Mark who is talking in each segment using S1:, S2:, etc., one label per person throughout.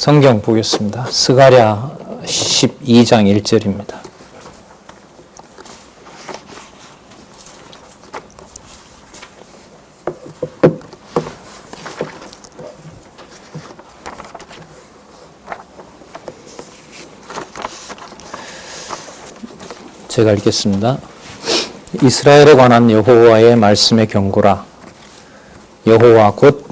S1: 성경 보겠습니다. 스가랴 12장 1절입니다. 제가 읽겠습니다. 이스라엘에 관한 여호와의 말씀의 경고라. 여호와 곧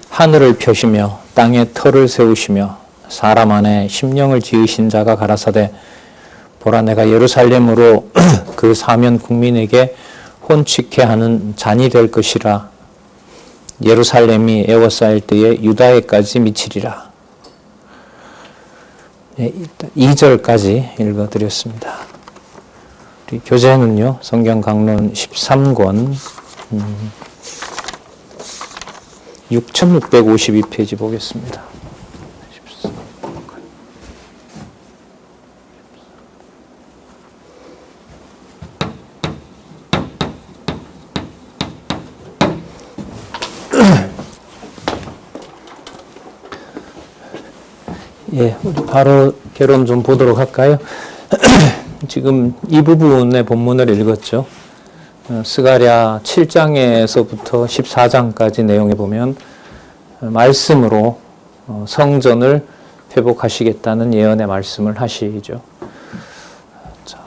S1: 하늘을 펴시며 땅에 터를 세우시며 사람 안에 심령을 지으신 자가 가라사대 보라 내가 예루살렘으로 그 사면 국민에게 혼축케 하는 잔이 될 것이라. 예루살렘이 에워싸일 때에 유다에까지 미치리라. 2절까지 읽어드렸습니다. 우리 교재는요, 성경 강론 13권 6652페이지 보겠습니다. 예, 우리 바로 결론 좀 보도록 할까요? 지금 이 부분의 본문을 읽었죠. 스가랴 7장에서부터 14장까지 내용에 보면 말씀으로 성전을 회복하시겠다는 예언의 말씀을 하시죠. 자,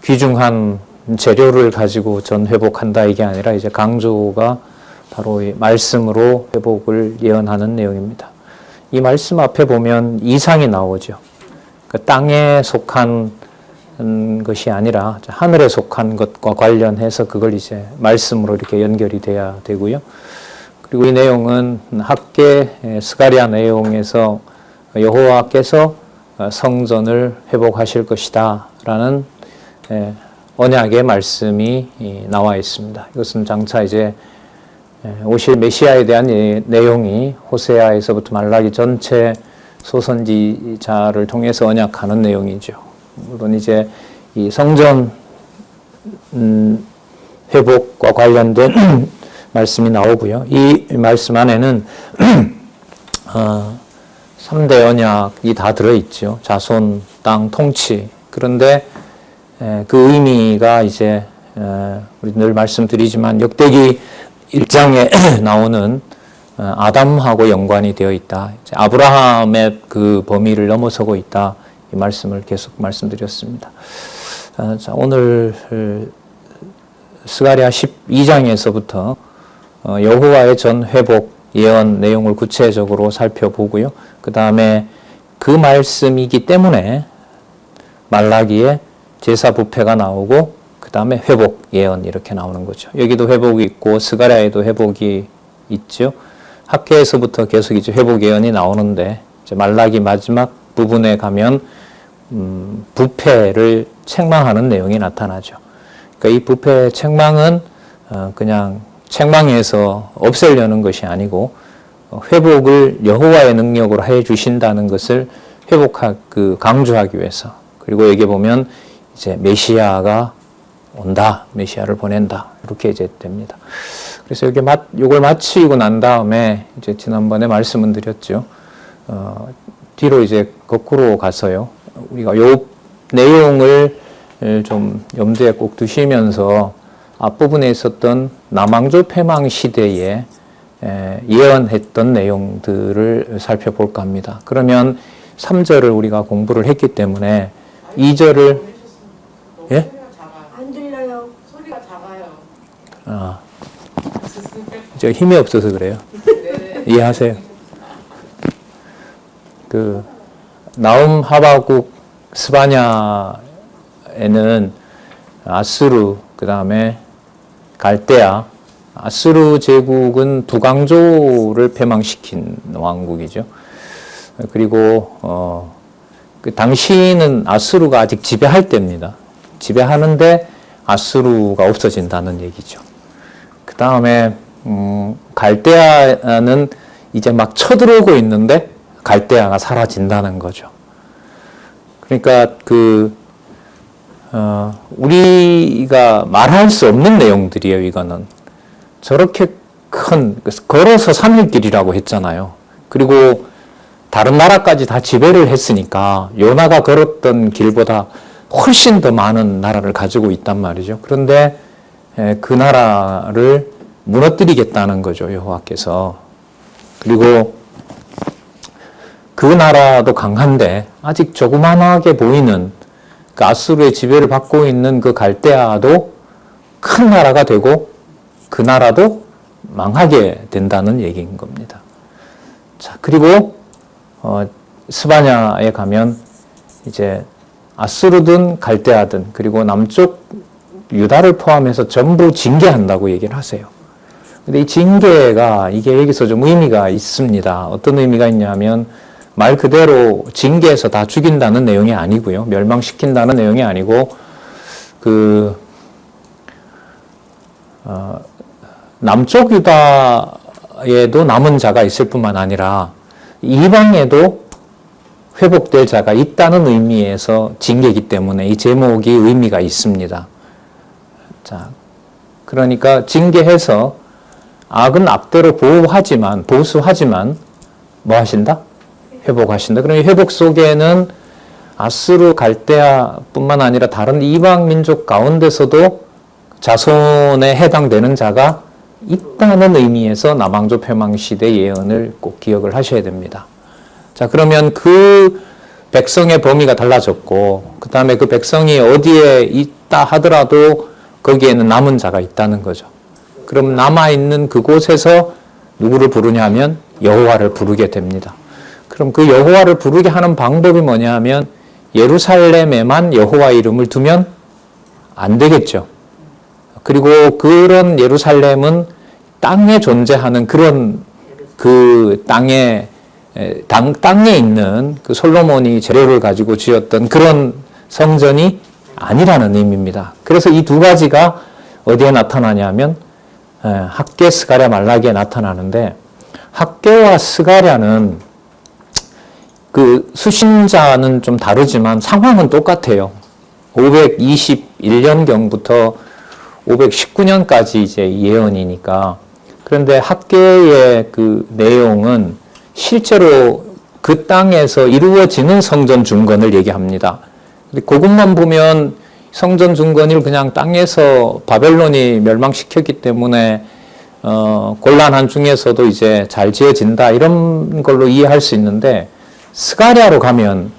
S1: 귀중한 재료를 가지고 전 회복한다 이게 아니라 이제 강조가 바로 이 말씀으로 회복을 예언하는 내용입니다. 이 말씀 앞에 보면 이상이 나오죠. 그 땅에 속한 것이 아니라 하늘에 속한 것과 관련해서 그걸 이제 말씀으로 이렇게 연결이 돼야 되고요. 그리고 이 내용은 학계 스가랴 내용에서 여호와께서 성전을 회복하실 것이다 라는 언약의 말씀이 나와 있습니다. 이것은 장차 이제 오실 메시아에 대한 내용이 호세아에서부터 말라기 전체 소선지자를 통해서 언약하는 내용이죠. 물론 이제 이 성전 회복과 관련된 말씀이 나오고요. 이 말씀 안에는 3대 언약이 다 들어있죠. 자손, 땅, 통치. 그런데 그 의미가 이제 우리 늘 말씀드리지만 역대기 1장에 나오는 아담하고 연관이 되어 있다. 아브라함의 그 범위를 넘어서고 있다. 이 말씀을 계속 말씀드렸습니다. 자, 오늘 스가랴 12장에서부터 여호와의 전 회복 예언 내용을 구체적으로 살펴보고요. 그 다음에 그 말씀이기 때문에 말라기에 제사 부패가 나오고 그 다음에 회복 예언 이렇게 나오는 거죠. 여기도 회복이 있고 스가랴에도 회복이 있죠. 학계에서부터 계속 이제 회복 예언이 나오는데 이제 말라기 마지막 부분에 가면 부패를 책망하는 내용이 나타나죠. 그러니까 이 부패 책망은 그냥 책망해서 없애려는 것이 아니고 회복을 여호와의 능력으로 해 주신다는 것을 강조하기 위해서. 그리고 여기 보면 이제 메시아가 온다, 메시아를 보낸다 이렇게 이제 됩니다. 그래서 이걸 마치고 난 다음에 이제 지난번에 말씀을 드렸죠. 뒤로 이제 거꾸로 가서요. 우리가 요 내용을 좀 염두에 꼭 두시면서 앞부분에 있었던 남왕조 패망 시대에 예언했던 내용들을 살펴볼까 합니다. 그러면 3절을 우리가 공부를 했기 때문에 2절을 예?
S2: 안 들려요. 소리가 작아요.
S1: 제가 힘이 없어서 그래요. 이해하세요. 나움, 하박국, 스바냐에는 아수르, 그 다음에 갈대아, 아수르 제국은 두강조를 패망시킨 왕국이죠. 그리고 그 당시는 아수르가 아직 지배할 때입니다. 지배하는데 아수르가 없어진다는 얘기죠. 그 다음에 갈대아는 이제 막 쳐들어오고 있는데 갈대아가 사라진다는 거죠. 그러니까 우리가 말할 수 없는 내용들이에요, 이거는. 저렇게 걸어서 3일 길이라고 했잖아요. 그리고 다른 나라까지 다 지배를 했으니까 요나가 걸었던 길보다 훨씬 더 많은 나라를 가지고 있단 말이죠. 그런데 그 나라를 무너뜨리겠다는 거죠, 여호와께서. 그리고 그 나라도 강한데 아직 조그만하게 보이는 그 아수르의 지배를 받고 있는 그 갈대아도 큰 나라가 되고 그 나라도 망하게 된다는 얘기인 겁니다. 자, 그리고 스바냐에 가면 이제 아수르든 갈대아든 그리고 남쪽 유다를 포함해서 전부 징계한다고 얘기를 하세요. 근데 이 징계가 이게 여기서 좀 의미가 있습니다. 어떤 의미가 있냐면 말 그대로 징계해서 다 죽인다는 내용이 아니고요. 멸망시킨다는 내용이 아니고 남쪽 유다에도 남은 자가 있을 뿐만 아니라 이방에도 회복될 자가 있다는 의미에서 징계이기 때문에 이 제목이 의미가 있습니다. 자, 그러니까 징계해서 악은 악대로 보수하지만 뭐 하신다? 회복하신다. 그러니 회복 속에는 아수르 갈대아뿐만 아니라 다른 이방 민족 가운데서도 자손에 해당되는 자가 있다는 의미에서 남왕조 폐망 시대 예언을 꼭 기억을 하셔야 됩니다. 자, 그러면 그 백성의 범위가 달라졌고 그 다음에 그 백성이 어디에 있다 하더라도 거기에는 남은 자가 있다는 거죠. 그럼 남아있는 그곳에서 누구를 부르냐 하면 여호와를 부르게 됩니다. 그럼 그 여호와를 부르게 하는 방법이 뭐냐 하면 예루살렘에만 여호와 이름을 두면 안 되겠죠. 그리고 그런 예루살렘은 땅에 존재하는 그런 그 땅에 있는 그 솔로몬이 재료를 가지고 지었던 그런 성전이 아니라는 의미입니다. 그래서 이 두 가지가 어디에 나타나냐면 학개, 스가랴, 말라기에 나타나는데 학개와 스가랴는 그 수신자는 좀 다르지만 상황은 똑같아요. 521년경부터 519년까지 이제 예언이니까. 그런데 학개의 그 내용은 실제로 그 땅에서 이루어지는 성전 중건을 얘기합니다. 근데 그것만 보면 성전 중건을 그냥 땅에서 바벨론이 멸망시켰기 때문에 곤란한 중에서도 이제 잘 지어진다 이런 걸로 이해할 수 있는데 스가랴로 가면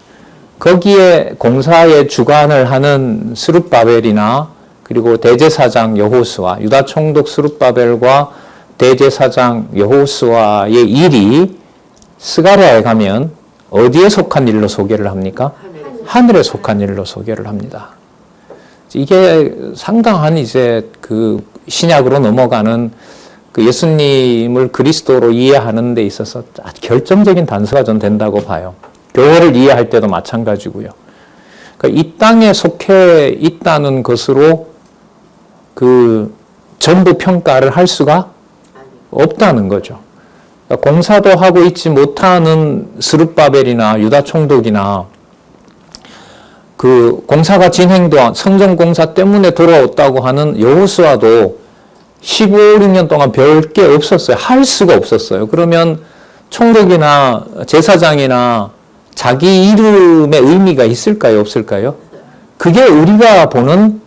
S1: 거기에 공사의 주관을 하는 스룹바벨이나 그리고 대제사장 여호수아, 유다 총독 스룹바벨과 대제사장 여호수아의 일이 스가랴에 가면 어디에 속한 일로 소개를 합니까? 하늘에 속한 일로 소개를 합니다. 이게 상당한 이제 그 신약으로 넘어가는 그 예수님을 그리스도로 이해하는 데 있어서 결정적인 단서가 전 된다고 봐요. 교회를 이해할 때도 마찬가지고요. 그러니까 이 땅에 속해 있다는 것으로 그 전부 평가를 할 수가 없다는 거죠. 그러니까 공사도 하고 있지 못하는 스룹바벨이나 유다 총독이나 그 공사가 진행된 성전 공사 때문에 돌아왔다고 하는 여호수아도 15, 16년 동안 별 게 없었어요. 할 수가 없었어요. 그러면 총독이나 제사장이나 자기 이름의 의미가 있을까요? 없을까요? 그게 우리가 보는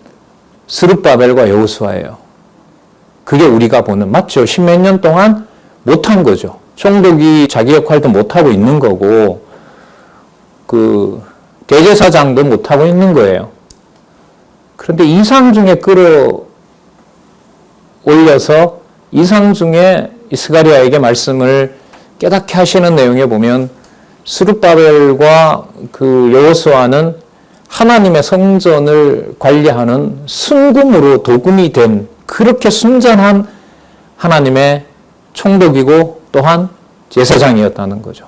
S1: 스룹바벨과 여호수아예요. 그게 우리가 보는, 맞죠? 십몇 년 동안 못한 거죠. 총독이 자기 역할도 못하고 있는 거고 그 대제사장도 못하고 있는 거예요. 그런데 이상 중에 끌어올려서 이상 중에 스가랴에게 말씀을 깨닫게 하시는 내용에 보면 스룹바벨과 그 여호수아는 하나님의 성전을 관리하는 순금으로 도금이 된 그렇게 순전한 하나님의 총독이고 또한 제사장이었다는 거죠.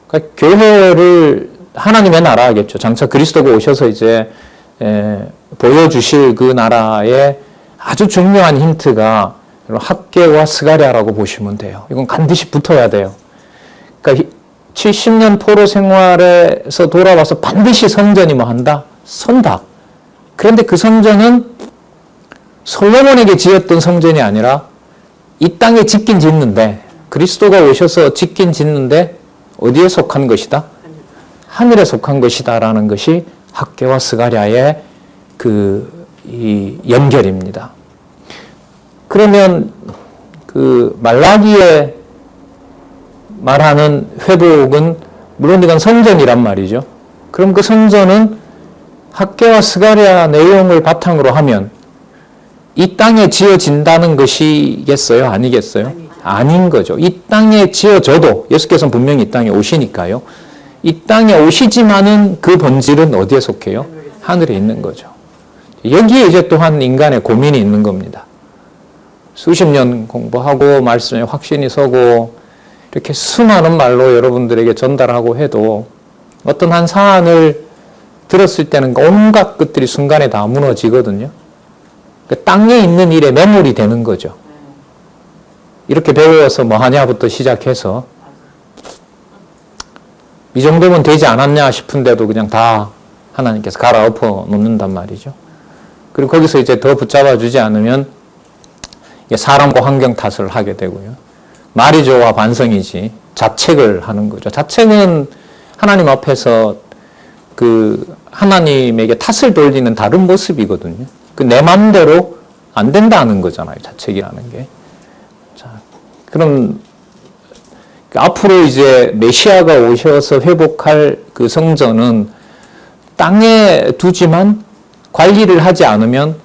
S1: 그러니까 교회를 하나님의 나라겠죠. 장차 그리스도가 오셔서 이제 보여주실 그 나라의 아주 중요한 힌트가 학개와 스가랴라고 보시면 돼요. 이건 반드시 붙어야 돼요. 그러니까 70년 포로 생활에서 돌아와서 반드시 성전이 뭐 한다? 선다. 그런데 그 성전은 솔로몬에게 지었던 성전이 아니라 이 땅에 짓긴 짓는데 그리스도가 오셔서 짓긴 짓는데 어디에 속한 것이다? 하늘에 속한 것이다라는 것이 학개와 스가랴의 이 연결입니다. 그러면 그 말라기에 말하는 회복은 물론 이건 성전이란 말이죠. 그럼 그 성전은 학개와 스가랴 내용을 바탕으로 하면 이 땅에 지어진다는 것이겠어요? 아니겠어요? 아닌 거죠. 이 땅에 지어져도 예수께서는 분명히 이 땅에 오시니까요. 이 땅에 오시지만은 그 본질은 어디에 속해요? 하늘에 있는 거죠. 여기에 이제 또한 인간의 고민이 있는 겁니다. 수십 년 공부하고 말씀에 확신이 서고 이렇게 수많은 말로 여러분들에게 전달하고 해도 어떤 한 사안을 들었을 때는 온갖 것들이 순간에 다 무너지거든요. 그 땅에 있는 일에 매몰이 되는 거죠. 이렇게 배워서 뭐 하냐부터 시작해서 이 정도면 되지 않았냐 싶은데도 그냥 다 하나님께서 갈아엎어 놓는단 말이죠. 그리고 거기서 이제 더 붙잡아 주지 않으면 사람과 환경 탓을 하게 되고요. 말이죠와 반성이지 자책을 하는 거죠. 자책은 하나님 앞에서 그 하나님에게 탓을 돌리는 다른 모습이거든요. 그 내 마음대로 안 된다는 거잖아요. 자책이라는 게. 자, 그럼 앞으로 이제 메시아가 오셔서 회복할 그 성전은 땅에 두지만 관리를 하지 않으면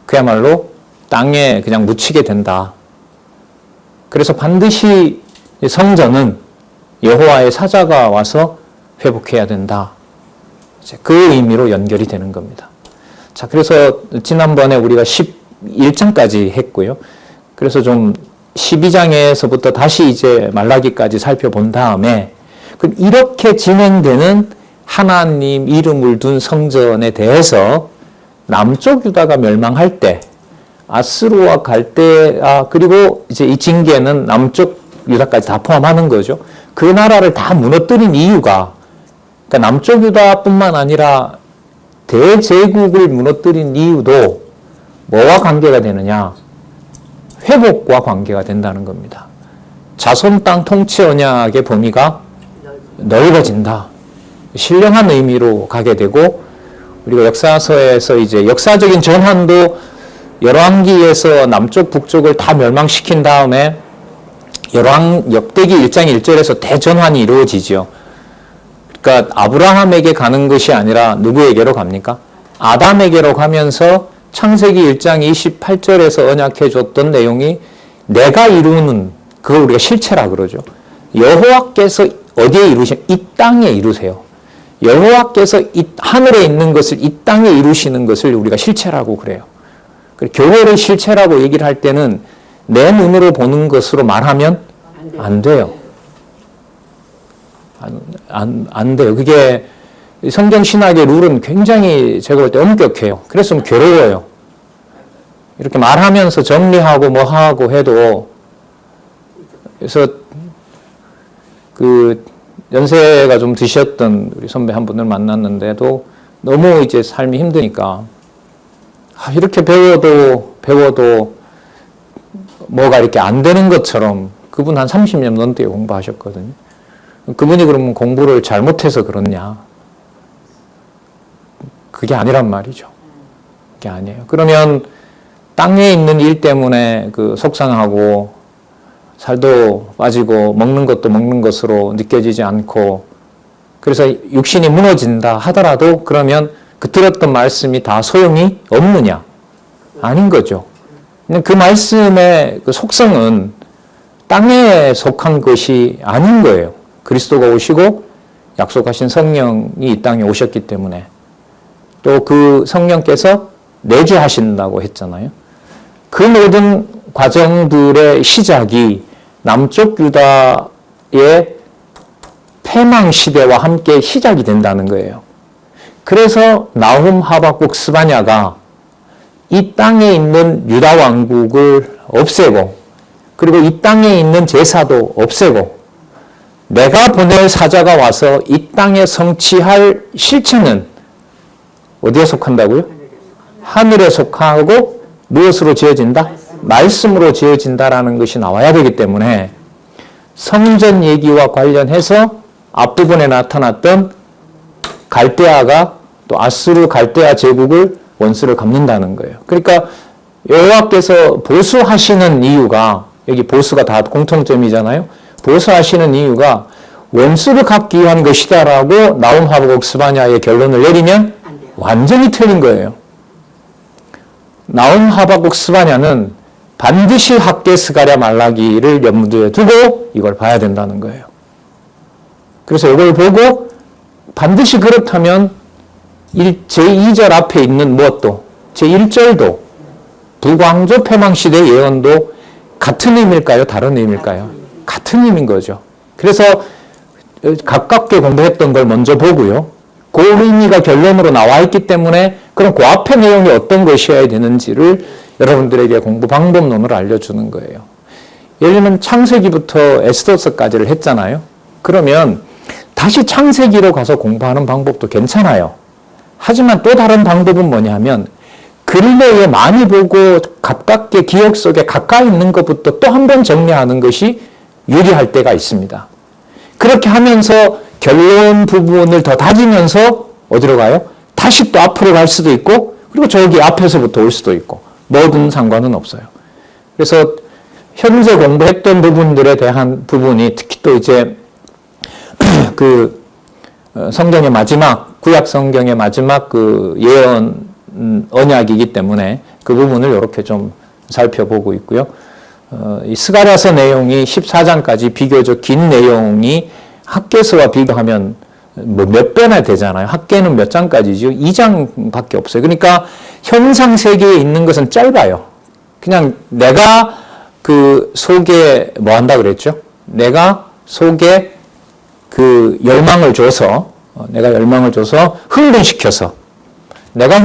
S1: 그야말로 땅에 그냥 묻히게 된다. 그래서 반드시 성전은 여호와의 사자가 와서 회복해야 된다. 그 의미로 연결이 되는 겁니다. 자, 그래서 지난번에 우리가 11장까지 했고요. 그래서 좀 12장에서부터 다시 이제 말라기까지 살펴본 다음에 그럼 이렇게 진행되는 하나님 이름을 둔 성전에 대해서 남쪽 유다가 멸망할 때 아스루와 갈대아 그리고 이제 이 징계는 남쪽 유다까지 다 포함하는 거죠. 그 나라를 다 무너뜨린 이유가 그러니까 남쪽 유다뿐만 아니라 대제국을 무너뜨린 이유도 뭐와 관계가 되느냐? 회복과 관계가 된다는 겁니다. 자손 땅 통치 언약의 범위가 넓어진다. 신령한 의미로 가게 되고 우리가 역사서에서 이제 역사적인 전환도 열왕기에서 남쪽 북쪽을 다 멸망시킨 다음에 역대기 1장 1절에서 대전환이 이루어지죠. 그러니까 아브라함에게 가는 것이 아니라 누구에게로 갑니까? 아담에게로 가면서 창세기 1장 28절에서 언약해 줬던 내용이 내가 이루는 그걸 우리가 실체라 그러죠. 여호와께서 어디에 이루시냐? 이 땅에 이루세요. 여호와께서 이 하늘에 있는 것을 이 땅에 이루시는 것을 우리가 실체라고 그래요. 교회를 실체라고 얘기를 할 때는 내 눈으로 보는 것으로 말하면 안 돼요. 안 돼요. 그게 성경 신학의 룰은 굉장히 제가 볼 때 엄격해요. 그래서 좀 괴로워요. 이렇게 말하면서 정리하고 뭐 하고 해도 그래서 그 연세가 좀 드셨던 우리 선배 한 분을 만났는데도 너무 이제 삶이 힘드니까 이렇게 배워도 뭐가 이렇게 안 되는 것처럼 그분 한 30년 넘게 공부하셨거든요. 그분이 그러면 공부를 잘못해서 그렇냐? 그게 아니란 말이죠. 그게 아니에요. 그러면 땅에 있는 일 때문에 그 속상하고 살도 빠지고 먹는 것도 먹는 것으로 느껴지지 않고 그래서 육신이 무너진다 하더라도 그러면 그 들었던 말씀이 다 소용이 없느냐? 아닌 거죠. 그 말씀의 그 속성은 땅에 속한 것이 아닌 거예요. 그리스도가 오시고 약속하신 성령이 이 땅에 오셨기 때문에 또 그 성령께서 내주하신다고 했잖아요. 그 모든 과정들의 시작이 남쪽 유다의 패망 시대와 함께 시작이 된다는 거예요. 그래서 나훔, 하박국, 스바냐가 이 땅에 있는 유다 왕국을 없애고 그리고 이 땅에 있는 제사도 없애고 내가 보낼 사자가 와서 이 땅에 성취할 실체는 어디에 속한다고요? 하늘에 속하고 무엇으로 지어진다? 말씀으로 지어진다라는 것이 나와야 되기 때문에 성전 얘기와 관련해서 앞부분에 나타났던 갈대아가 또 아수르 갈대아 제국을 원수를 갚는다는 거예요. 그러니까 여호와께서 보수하시는 이유가, 여기 보수가 다 공통점이잖아요. 보수하시는 이유가 원수를 갚기 위한 것이다라고 나움, 하박국, 스바냐의 결론을 내리면 완전히 틀린 거예요. 나움, 하박국, 스바냐는 반드시 학개, 스가랴, 말라기를 염두에 두고 이걸 봐야 된다는 거예요. 그래서 이걸 보고 반드시 그렇다면 제2절 앞에 있는 무엇도, 제1절도, 북왕조 패망시대 예언도 같은 의미일까요? 다른 의미일까요? 같은 의미인 거죠. 그래서 가깝게 공부했던 걸 먼저 보고요. 그 의미가 결론으로 나와 있기 때문에 그럼 그 앞의 내용이 어떤 것이어야 되는지를 여러분들에게 공부 방법론을 알려주는 거예요. 예를 들면 창세기부터 에스더서까지를 했잖아요. 그러면 다시 창세기로 가서 공부하는 방법도 괜찮아요. 하지만 또 다른 방법은 뭐냐면 근래에 많이 보고 가깝게 기억 속에 가까이 있는 것부터 또 한 번 정리하는 것이 유리할 때가 있습니다. 그렇게 하면서 결론 부분을 더 다지면서 어디로 가요? 다시 또 앞으로 갈 수도 있고 그리고 저기 앞에서부터 올 수도 있고 뭐든 상관은 없어요. 그래서 현재 공부했던 부분들에 대한 부분이 특히 또 이제 그 성경의 마지막, 구약 성경의 마지막 그 예언 언약이기 때문에 그 부분을 이렇게 좀 살펴보고 있고요. 이 스가랴서 내용이 14장까지 비교적 긴 내용이 학개서와 비교하면 뭐 몇 배나 되잖아요. 학개는 몇 장까지죠? 2장밖에 없어요. 그러니까 현상 세계에 있는 것은 짧아요. 그냥 내가 그 속에 뭐 한다 그랬죠? 내가 속에 그 열망을 줘서 흥분시켜서 내가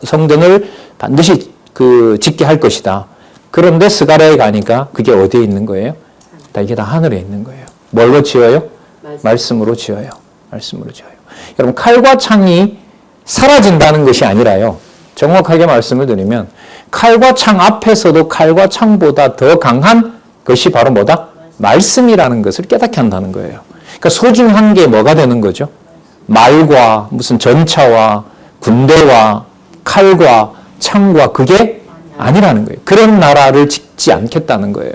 S1: 성전을 반드시 그 짓게 할 것이다. 그런데 스가랴에 가니까 그게 어디에 있는 거예요? 이게 다 하늘에 있는 거예요. 뭘로 지어요? 말씀으로 지어요. 말씀으로 지어요. 여러분 칼과 창이 사라진다는 것이 아니라요. 정확하게 말씀을 드리면 칼과 창 앞에서도 칼과 창보다 더 강한 것이 바로 뭐다? 말씀이라는 것을 깨닫게 한다는 거예요. 그러니까 소중한 게 뭐가 되는 거죠? 말과 무슨 전차와 군대와 칼과 창과 그게 아니라는 거예요. 그런 나라를 짓지 않겠다는 거예요.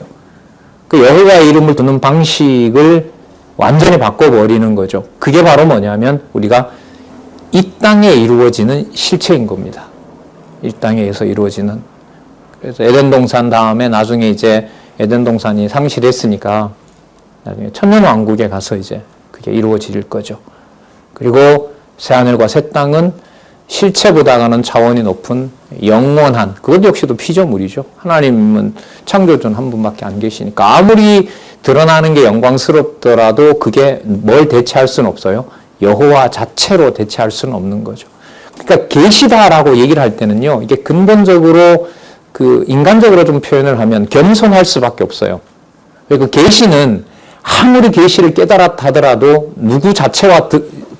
S1: 그 여호와의 이름을 두는 방식을 완전히 바꿔버리는 거죠. 그게 바로 뭐냐면 우리가 이 땅에 이루어지는 실체인 겁니다. 이 땅에서 이루어지는. 그래서 에덴 동산 다음에 나중에 이제 에덴 동산이 상실했으니까 나중에 천년왕국에 가서 이제 그게 이루어질 거죠. 그리고 새하늘과 새 땅은 실체보다는 차원이 높은 영원한, 그것 역시도 피조물이죠. 하나님은 창조주는 한 분밖에 안 계시니까 아무리 드러나는 게 영광스럽더라도 그게 뭘 대체할 수는 없어요. 여호와 자체로 대체할 수는 없는 거죠. 그러니까 계시다라고 얘기를 할 때는요, 이게 근본적으로 그 인간적으로 좀 표현을 하면 겸손할 수밖에 없어요. 그 계시는 아무리 계시를 깨달았다 하더라도 누구 자체와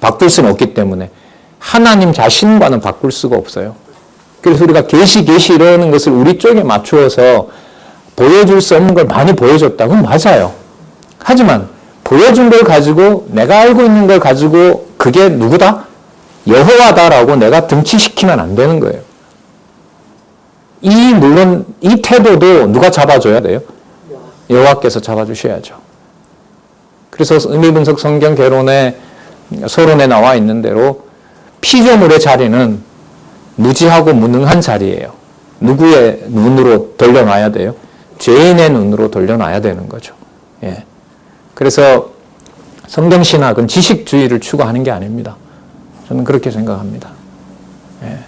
S1: 바꿀 수는 없기 때문에 하나님 자신과는 바꿀 수가 없어요. 그래서 우리가 계시 이러는 것을 우리 쪽에 맞추어서 보여줄 수 없는 걸 많이 보여줬다. 그건 맞아요. 하지만 보여준 걸 가지고 내가 알고 있는 걸 가지고 그게 누구다? 여호와다라고 내가 등치시키면 안 되는 거예요. 물론 이 태도도 누가 잡아줘야 돼요? 여호와께서 잡아주셔야죠. 그래서 의미분석 성경 개론의 서론에 나와 있는 대로 피조물의 자리는 무지하고 무능한 자리예요. 누구의 눈으로 돌려놔야 돼요? 죄인의 눈으로 돌려놔야 되는 거죠. 예. 그래서 성경신학은 지식주의를 추구하는 게 아닙니다. 저는 그렇게 생각합니다. 예.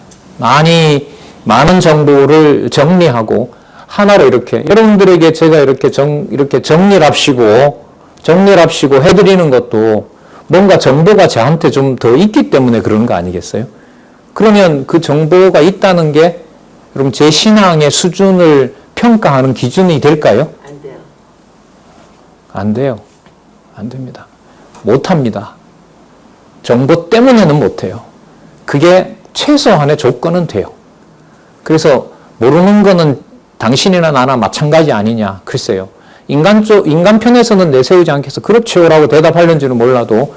S1: 많은 정보를 정리하고 하나로 이렇게 여러분들에게 제가 이렇게 정리랍시고 해드리는 것도 뭔가 정보가 저한테 좀 더 있기 때문에 그러는 거 아니겠어요? 그러면 그 정보가 있다는 게 여러분 제 신앙의 수준을 평가하는 기준이 될까요?
S2: 안 돼요.
S1: 안 돼요. 안 됩니다. 못합니다. 정보 때문에는 못해요. 그게 최소한의 조건은 돼요. 그래서 모르는 거는 당신이나 나나 마찬가지 아니냐? 글쎄요. 인간 편에서는 내세우지 않겠어. 그렇죠라고 대답하려는지는 몰라도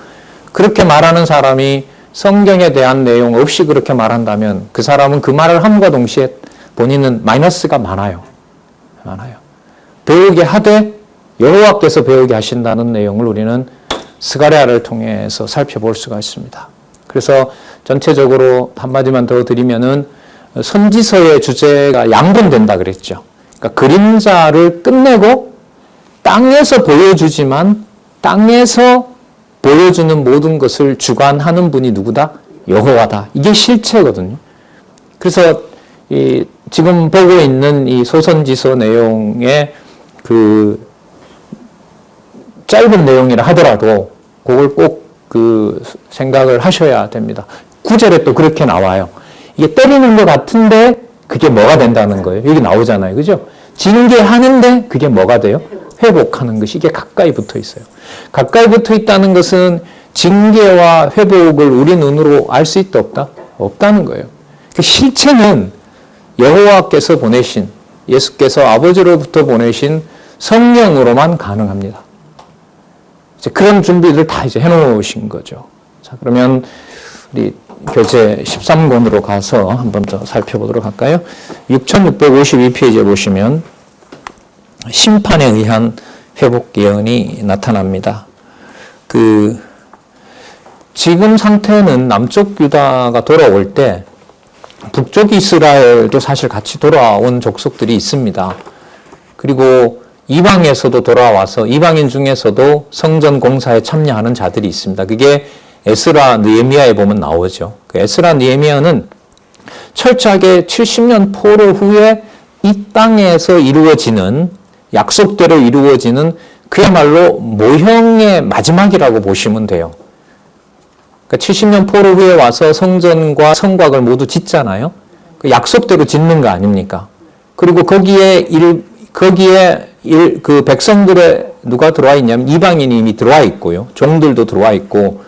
S1: 그렇게 말하는 사람이 성경에 대한 내용 없이 그렇게 말한다면 그 사람은 그 말을 함과 동시에 본인은 마이너스가 많아요. 배우게 하되 여호와께서 배우게 하신다는 내용을 우리는 스가랴를 통해서 살펴볼 수가 있습니다. 그래서 전체적으로 한마디만 더 드리면은 선지서의 주제가 양분된다 그랬죠. 그러니까 그림자를 끝내고 땅에서 보여주지만 땅에서 보여주는 모든 것을 주관하는 분이 누구다? 여호와다. 이게 실체거든요. 그래서 지금 보고 있는 이 소선지서 내용의 그 짧은 내용이라 하더라도 그걸 꼭 그 생각을 하셔야 됩니다. 9절에 또 그렇게 나와요. 이게 때리는 것 같은데 그게 뭐가 된다는 거예요. 여기 나오잖아요. 그죠? 징계하는데 그게 뭐가 돼요? 회복하는 것이 이게 가까이 붙어 있어요. 가까이 붙어 있다는 것은 징계와 회복을 우리 눈으로 알 수 있다 없다? 없다는 거예요. 그 실체는 여호와께서 보내신 예수께서 아버지로부터 보내신 성령으로만 가능합니다. 이제 그런 준비를 다 이제 해놓으신 거죠. 자, 그러면 우리 교재 13권으로 가서 한번 더 살펴보도록 할까요? 6652페이지에 보시면 심판에 의한 회복 예언이 나타납니다. 지금 상태는 남쪽 유다가 돌아올 때 북쪽 이스라엘도 사실 같이 돌아온 족속들이 있습니다. 그리고 이방에서도 돌아와서 이방인 중에서도 성전 공사에 참여하는 자들이 있습니다. 그게 에스라 느헤미야에 보면 나오죠. 그 에스라 느헤미야는 철저하게 70년 포로 후에 이 땅에서 이루어지는 약속대로 이루어지는 그야말로 모형의 마지막이라고 보시면 돼요. 그러니까 70년 포로 후에 와서 성전과 성곽을 모두 짓잖아요. 그 약속대로 짓는 거 아닙니까? 그리고 거기에 그 백성들의 누가 들어와 있냐면 이방인이 이미 들어와 있고요. 종들도 들어와 있고,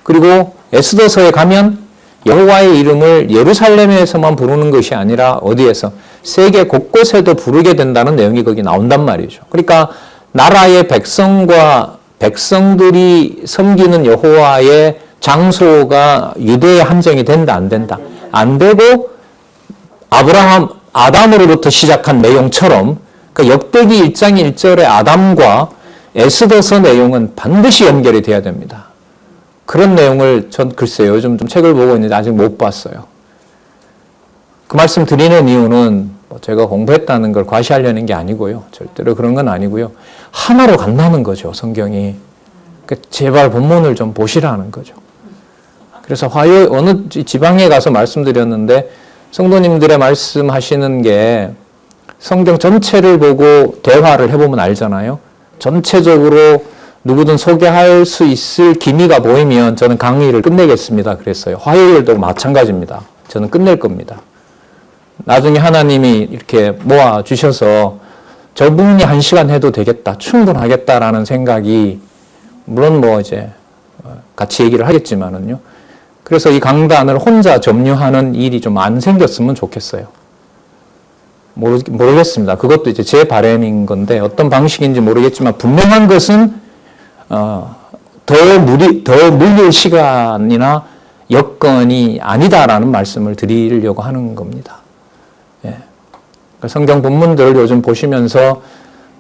S1: 그리고 에스더서에 가면 여호와의 이름을 예루살렘에서만 부르는 것이 아니라 어디에서? 세계 곳곳에도 부르게 된다는 내용이 거기 나온단 말이죠. 그러니까 나라의 백성과 백성들이 섬기는 여호와의 장소가 유대에 한정이 된다, 안 된다? 안 되고 아담으로부터 시작한 내용처럼 그러니까 역대기 1장 1절의 아담과 에스더서 내용은 반드시 연결이 돼야 됩니다. 그런 내용을 전 글쎄요, 요즘 좀 책을 보고 있는데 아직 못 봤어요. 그 말씀 드리는 이유는 제가 공부했다는 걸 과시하려는 게 아니고요. 절대로 그런 건 아니고요. 하나로 간다는 거죠, 성경이. 그러니까 제발 본문을 좀 보시라는 거죠. 그래서 어느 지방에 가서 말씀드렸는데 성도님들의 말씀하시는 게 성경 전체를 보고 대화를 해보면 알잖아요. 전체적으로 누구든 소개할 수 있을 기미가 보이면 저는 강의를 끝내겠습니다. 그랬어요. 화요일도 마찬가지입니다. 저는 끝낼 겁니다. 나중에 하나님이 이렇게 모아주셔서 저분이 1시간 해도 되겠다, 충분하겠다라는 생각이, 물론 이제 같이 얘기를 하겠지만은요. 그래서 이 강단을 혼자 점유하는 일이 좀 안 생겼으면 좋겠어요. 모르겠습니다. 그것도 이제 제 바람인 건데 어떤 방식인지 모르겠지만 분명한 것은 더 물릴 시간이나 여건이 아니다라는 말씀을 드리려고 하는 겁니다. 예. 성경 본문들 요즘 보시면서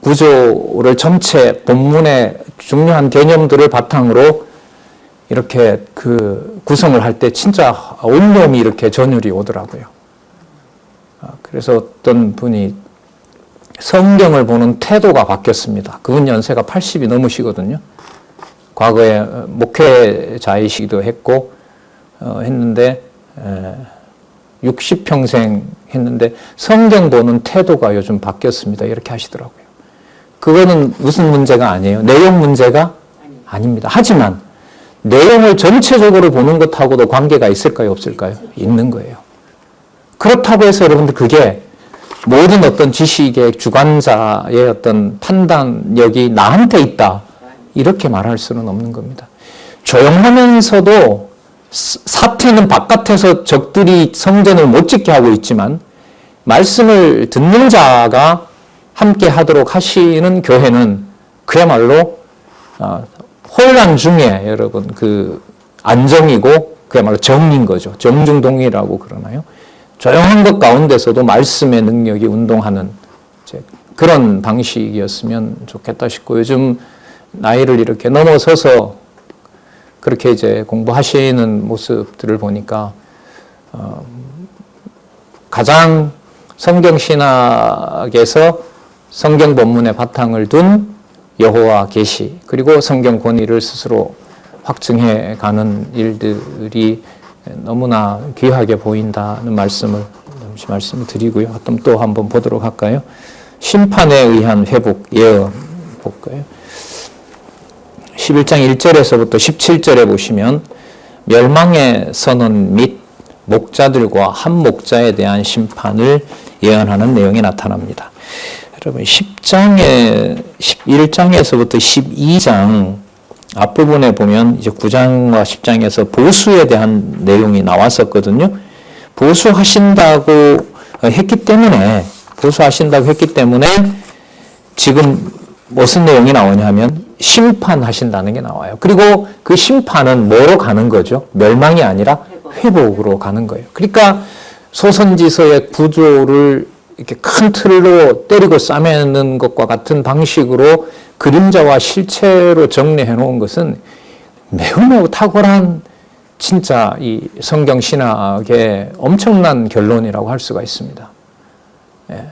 S1: 구조를 전체 본문의 중요한 개념들을 바탕으로 이렇게 구성을 할 때 진짜 온몸이 이렇게 전율이 오더라고요. 그래서 어떤 분이 성경을 보는 태도가 바뀌었습니다. 그분 연세가 80이 넘으시거든요. 과거에 목회자이시기도 했고 했는데 60평생 했는데 성경 보는 태도가 요즘 바뀌었습니다. 이렇게 하시더라고요. 그거는 무슨 문제가 아니에요. 내용 문제가 아닙니다. 하지만 내용을 전체적으로 보는 것하고도 관계가 있을까요? 없을까요? 있는 거예요. 그렇다고 해서 여러분들 그게 모든 어떤 지식의 주관자의 어떤 판단력이 나한테 있다, 이렇게 말할 수는 없는 겁니다. 조용하면서도 사태는 바깥에서 적들이 성전을 못 짓게 하고 있지만 말씀을 듣는 자가 함께 하도록 하시는 교회는 그야말로 혼란 중에 여러분 그 안정이고 그야말로 정인 거죠. 정중동이라고 그러나요? 조용한 것 가운데서도 말씀의 능력이 운동하는 그런 방식이었으면 좋겠다 싶고, 요즘 나이를 이렇게 넘어서서 그렇게 이제 공부하시는 모습들을 보니까 가장 성경신학에서 성경 본문의 바탕을 둔 여호와 계시, 그리고 성경 권위를 스스로 확증해 가는 일들이 너무나 귀하게 보인다는 말씀을 잠시 말씀을 드리고요. 또 한번 보도록 할까요? 심판에 의한 회복 예언 볼까요? 11장 1절에서부터 17절에 보시면 멸망의 선언 및 목자들과 한 목자에 대한 심판을 예언하는 내용이 나타납니다. 여러분 11장에서부터 12장 앞부분에 보면 이제 9장과 10장에서 보수에 대한 내용이 나왔었거든요. 보수하신다고 했기 때문에 지금 무슨 내용이 나오냐 하면 심판하신다는 게 나와요. 그리고 그 심판은 뭐로 가는 거죠? 멸망이 아니라 회복으로 가는 거예요. 그러니까 소선지서의 구조를 이렇게 큰 틀로 때리고 싸매는 것과 같은 방식으로 그림자와 실체로 정리해 놓은 것은 매우 탁월한 진짜 이 성경 신학의 엄청난 결론이라고 할 수가 있습니다. 예.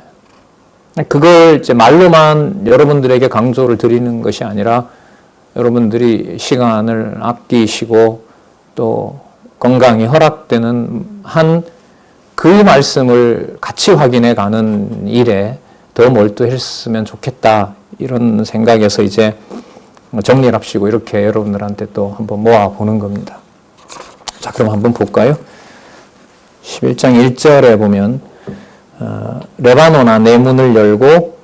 S1: 그걸 이제 말로만 여러분들에게 강조를 드리는 것이 아니라 여러분들이 시간을 아끼시고 또 건강이 허락되는 한 그 말씀을 같이 확인해 가는 일에 더 몰두했으면 좋겠다, 이런 생각에서 이제 정리를 합시고 이렇게 여러분들한테 또 한번 모아보는 겁니다. 자, 그럼 한번 볼까요? 11장 1절에 보면 레바논아 내 문을 열고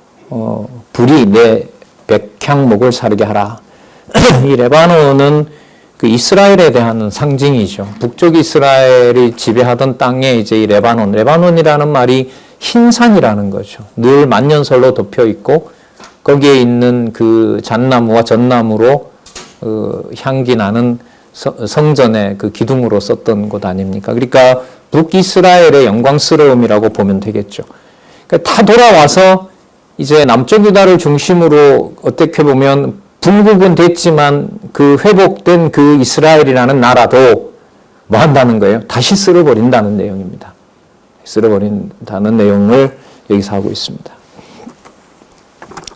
S1: 불이 내 백향목을 사르게 하라. 이 레바논은 그 이스라엘에 대한 상징이죠. 북쪽 이스라엘이 지배하던 땅에 이제 이 레바논이라는 말이 흰산이라는 거죠. 늘 만년설로 덮여 있고 거기에 있는 그 잣나무와 전나무로 향기 나는 성전의 그 기둥으로 썼던 곳 아닙니까? 그러니까 북이스라엘의 영광스러움이라고 보면 되겠죠. 그러니까 다 돌아와서 이제 남쪽 유다를 중심으로 어떻게 보면 분국은 됐지만 그 회복된 그 이스라엘이라는 나라도 뭐 한다는 거예요? 다시 쓸어버린다는 내용입니다. 쓸어버린다는 내용을 여기서 하고 있습니다.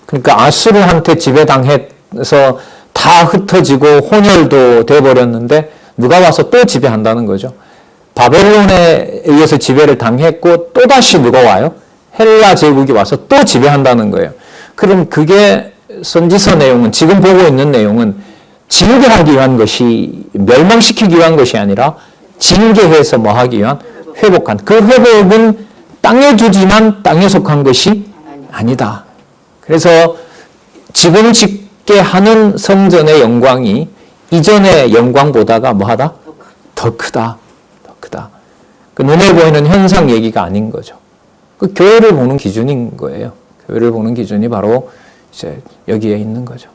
S1: 그러니까 아수르한테 지배당해서 다 흩어지고 혼혈도 돼버렸는데 누가 와서 또 지배한다는 거죠. 바벨론에 의해서 지배를 당했고 또다시 누가 와요? 헬라 제국이 와서 또 지배한다는 거예요. 그럼 그게 선지서 내용은, 지금 보고 있는 내용은 징계하기 위한 것이, 멸망시키기 위한 것이 아니라 징계해서 뭐 하기 위한, 회복한. 그 회복은 땅에 두지만 땅에 속한 것이 아니다. 그래서 지금 짓게 하는 성전의 영광이 이전의 영광보다가 뭐하다? 더 크다. 더 크다. 그 눈에 보이는 현상 얘기가 아닌 거죠. 그 교회를 보는 기준인 거예요. 교회를 보는 기준이 바로 이제 여기에 있는 거죠.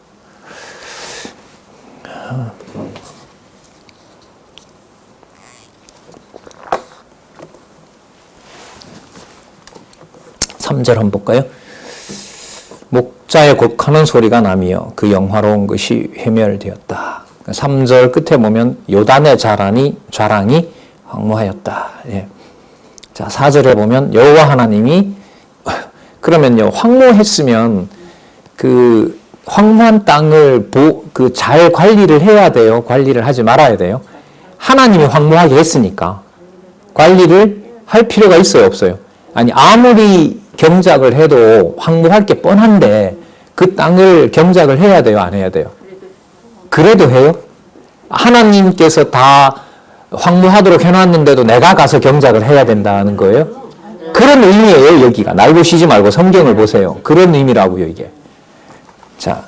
S1: (3절) 한번 볼까요? 목자의 곡하는 소리가 나며 그 영화로운 것이 회멸되었다. 3절 끝에 보면 요단의 좌랑이 황무하였다. 예. 자, 4절에 보면 여호와 하나님이, 그러면요, 황무했으면 그 황무한 땅을 잘 관리를 해야 돼요? 관리를 하지 말아야 돼요? 하나님이 황무하게 했으니까 관리를 할 필요가 있어요, 없어요? 아니, 아무리 경작을 해도 황무할 게 뻔한데 그 땅을 경작을 해야 돼요, 안 해야 돼요? 그래도 해요? 하나님께서 다 황무하도록 해놨는데도 내가 가서 경작을 해야 된다는 거예요? 그런 의미예요, 여기가. 날 보시지 말고 성경을 보세요. 그런 의미라고요, 이게. 자,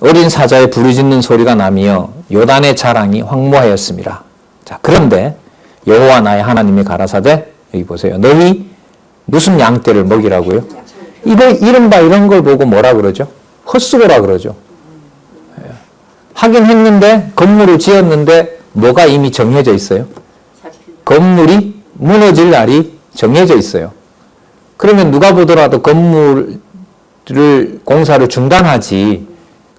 S1: 어린 사자의 부르짖는 소리가 나며 요단의 자랑이 황무하였습니다. 자, 그런데 여호와 나의 하나님이 가라사대, 여기 보세요. 너희 무슨 양떼를 먹이라고요? 이른바 이런 걸 보고 뭐라 그러죠? 헛수고라 그러죠. 하긴 했는데 건물을 지었는데 뭐가 이미 정해져 있어요? 건물이 무너질 날이 정해져 있어요. 그러면 누가 보더라도 건물을 공사를 중단하지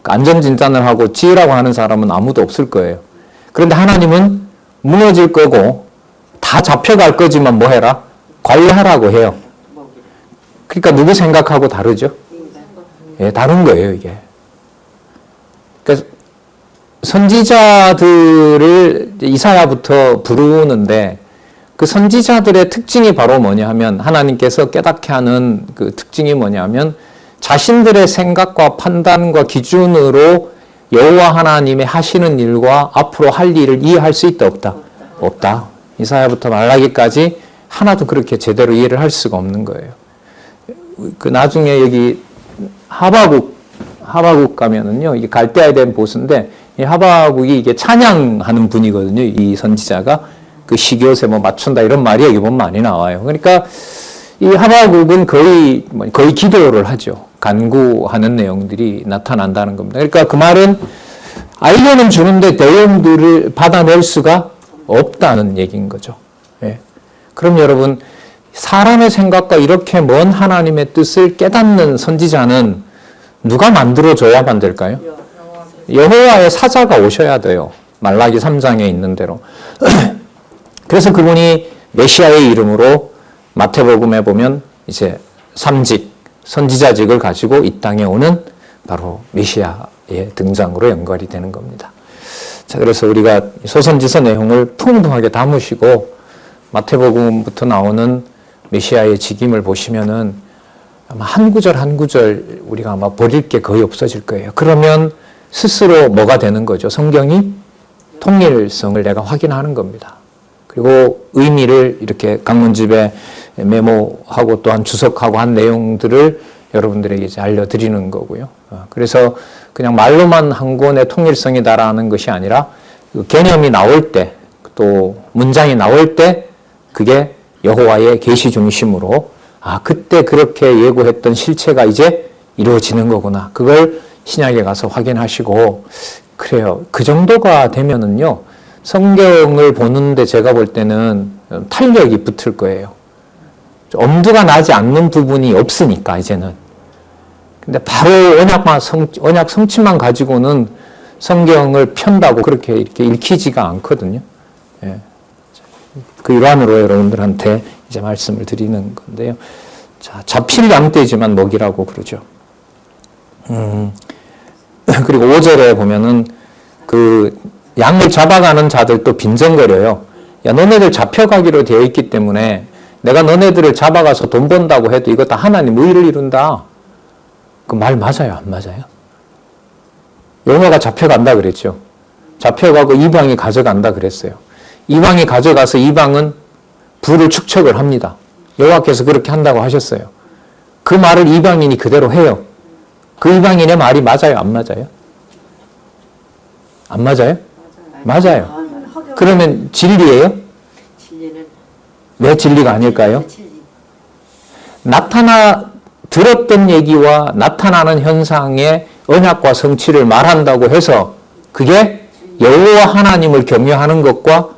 S1: 안전진단을 하고 지으라고 하는 사람은 아무도 없을 거예요. 그런데 하나님은 무너질 거고 다 잡혀갈 거지만 뭐 해라? 관리하라고 해요. 그러니까 누구 생각하고 다르죠? 예, 다른 거예요, 이게. 그러니까 선지자들을 이사야부터 부르는데 그 선지자들의 특징이 바로 뭐냐 하면 하나님께서 깨닫게 하는 그 특징이 뭐냐 하면 자신들의 생각과 판단과 기준으로 여호와 하나님의 하시는 일과 앞으로 할 일을 이해할 수 있다 없다? 없다. 이사야부터 말라기까지 하나도 그렇게 제대로 이해를 할 수가 없는 거예요. 그 나중에 여기 하바국 가면은요, 이게 갈대아에 대한 보수인데, 이 하바국이 이게 찬양하는 분이거든요. 이 선지자가 그 시기옷에 뭐 맞춘다 이런 말이 여기 보면 많이 나와요. 그러니까 이 하바국은 거의 기도를 하죠. 간구하는 내용들이 나타난다는 겁니다. 그러니까 그 말은 알려는 주는데 내용들을 받아낼 수가 없다는 얘기인 거죠. 예. 그럼 여러분, 사람의 생각과 이렇게 먼 하나님의 뜻을 깨닫는 선지자는 누가 만들어줘야만 될까요? 여호와의 사자가 오셔야 돼요. 말라기 3장에 있는 대로. 그래서 그분이 메시아의 이름으로 마태복음에 보면 이제 삼직, 선지자직을 가지고 이 땅에 오는 바로 메시아의 등장으로 연결이 되는 겁니다. 자, 그래서 우리가 소선지서 내용을 풍부하게 담으시고 마태복음부터 나오는 메시아의 직임을 보시면은 아마 한 구절 한 구절 우리가 아마 버릴 게 거의 없어질 거예요. 그러면 스스로 뭐가 되는 거죠? 성경이 통일성을 내가 확인하는 겁니다. 그리고 의미를 이렇게 강문집에 메모하고 또한 주석하고 한 내용들을 여러분들에게 이제 알려드리는 거고요. 그래서 그냥 말로만 한 권의 통일성이다라는 것이 아니라 그 개념이 나올 때, 또 문장이 나올 때 그게 여호와의 계시 중심으로 그때 그렇게 예고했던 실체가 이제 이루어지는 거구나. 그걸 신약에 가서 확인하시고 그래요. 그 정도가 되면은요. 성경을 보는데 제가 볼 때는 탄력이 붙을 거예요. 엄두가 나지 않는 부분이 없으니까 이제는. 근데 바로 언약 성취만 가지고는 성경을 편다고 그렇게 이렇게 읽히지가 않거든요. 예. 그 일환으로 여러분들한테 이제 말씀을 드리는 건데요. 자, 잡힐 양떼지만 먹이라고 그러죠. 그리고 5절에 보면은 그 양을 잡아가는 자들도 빈정거려요. 야, 너네들 잡혀가기로 되어 있기 때문에 내가 너네들을 잡아가서 돈 번다고 해도 이거 다 하나님 의를 이룬다. 그 말 맞아요? 안 맞아요? 여호와가 잡혀간다 그랬죠. 잡혀가고 이방이 가져간다 그랬어요. 이방이 가져가서 이방은 부를 축척을 합니다. 여호와께서 그렇게 한다고 하셨어요. 그 말을 이방인이 그대로 해요. 그 이방인의 말이 맞아요? 안 맞아요? 안 맞아요? 맞아요. 그러면 진리예요? 왜 진리가 아닐까요? 들었던 얘기와 나타나는 현상의 언약과 성취를 말한다고 해서 그게 여호와 하나님을 경외하는 것과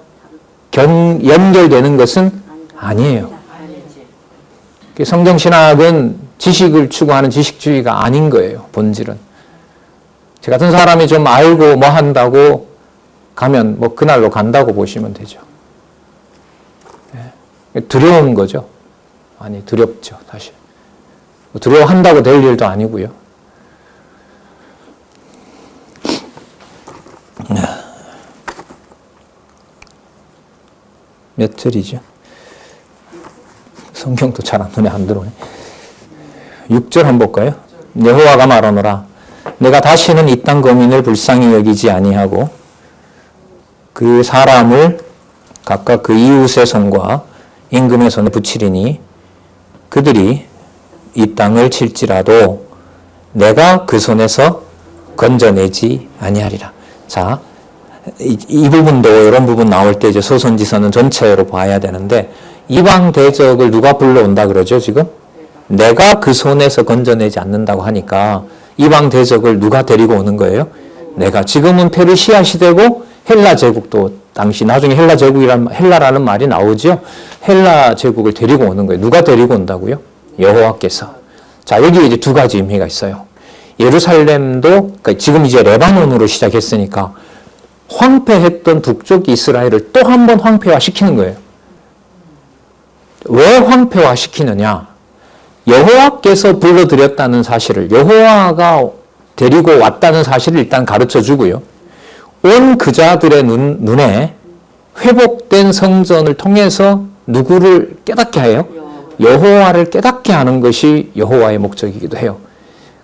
S1: 연결되는 것은 아니에요. 성경신학은 지식을 추구하는 지식주의가 아닌 거예요. 본질은. 저 같은 사람이 좀 알고 뭐 한다고 가면 뭐 그날로 간다고 보시면 되죠. 두려운 거죠. 아니, 두렵죠, 사실. 두려워한다고 될 일도 아니고요. 몇 절이죠? 성경도 잘 눈에 안 들어오네. 6절 한번 볼까요? 여호와가 말하노라. 내가 다시는 이 땅 거민을 불쌍히 여기지 아니하고 그 사람을 각각 그 이웃의 손과 임금의 손에 붙이리니 그들이 이 땅을 칠지라도 내가 그 손에서 건져내지 아니하리라. 자, 이 부분도 이런 부분 나올 때 이제 소선지서는 전체로 봐야 되는데 이방 대적을 누가 불러온다 그러죠, 지금? 내가 그 손에서 건져내지 않는다고 하니까 이방 대적을 누가 데리고 오는 거예요? 내가. 지금은 페르시아 시대고 헬라 제국도 당시 나중에 헬라라는 말이 나오죠. 헬라 제국을 데리고 오는 거예요. 누가 데리고 온다고요? 여호와께서. 자, 여기 이제 두 가지 의미가 있어요. 예루살렘도 그러니까 지금 이제 레바논으로 시작했으니까 황폐했던 북쪽 이스라엘을 또 한 번 황폐화 시키는 거예요. 왜 황폐화 시키느냐? 여호와께서 불러들였다는 사실을, 여호와가 데리고 왔다는 사실을 일단 가르쳐 주고요. 온 그자들의 눈에 회복된 성전을 통해서 누구를 깨닫게 해요? 여호와를 깨닫게 하는 것이 여호와의 목적이기도 해요.